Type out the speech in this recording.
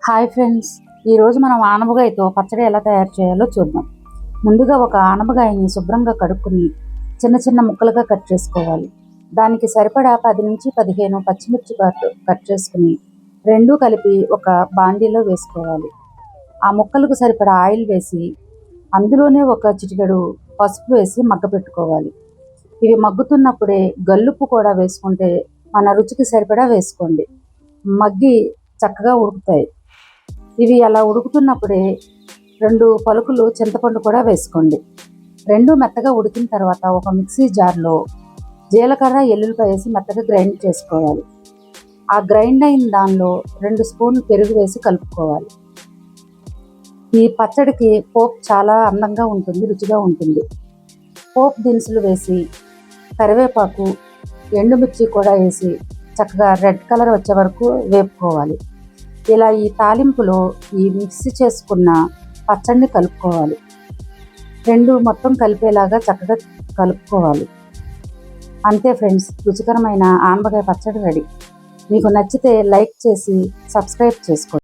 Hi friends, ఈరోజు మనం ఆనపకాయతో పచ్చడి ఎలా తయారు చేయాలో చూద్దాం. ముందుగా ఒక ఆనపకాయని శుభ్రంగా కడుక్కుని చిన్న చిన్న ముక్కలుగా కట్ చేసుకోవాలి. దానికి సరిపడా 10 నుంచి 15 పచ్చిమిర్చి కట్ చేసుకుని రెండూ కలిపి ఒక బాండీలో వేసుకోవాలి. ఆ ముక్కలకు సరిపడా ఆయిల్ వేసి అందులోనే ఒక చిటికెడు పసుపు వేసి మగ్గపెట్టుకోవాలి. ఇవి మగ్గుతున్నప్పుడే గల్లుప్పు కూడా వేసుకుంటే మన రుచికి సరిపడా వేసుకోండి. మగ్గి చక్కగా ఉడుకుతాయి. ఇవి అలా ఉడుకుతున్నప్పుడే 2 పలుకులు చింతపండు కూడా వేసుకోండి. రెండు మెత్తగా ఉడికిన తర్వాత ఒక మిక్సీ జార్లో జీలకర్ర ఎల్లుల్లిపాయ వేసి మెత్తగా గ్రైండ్ చేసుకోవాలి. ఆ గ్రైండ్ అయిన దానిలో 2 స్పూన్లు పెరుగు వేసి కలుపుకోవాలి. ఈ పచ్చడికి పోపు చాలా అందంగా ఉంటుంది, రుచిగా ఉంటుంది. పోపు దినుసులు వేసి కరివేపాకు ఎండుమిర్చి కూడా వేసి చక్కగా రెడ్ కలర్ వచ్చే వరకు వేపుకోవాలి. ఇలా ఈ తాలింపులో ఈ మిక్స్ చేసుకున్న పచ్చడిని కలుపుకోవాలి. రెండు మొత్తం కలిపేలాగా చక్కగా కలుపుకోవాలి. అంతే ఫ్రెండ్స్, రుచికరమైన ఆనపకాయ పచ్చడి రెడీ. మీకు నచ్చితే లైక్ చేసి సబ్స్క్రైబ్ చేసుకోండి.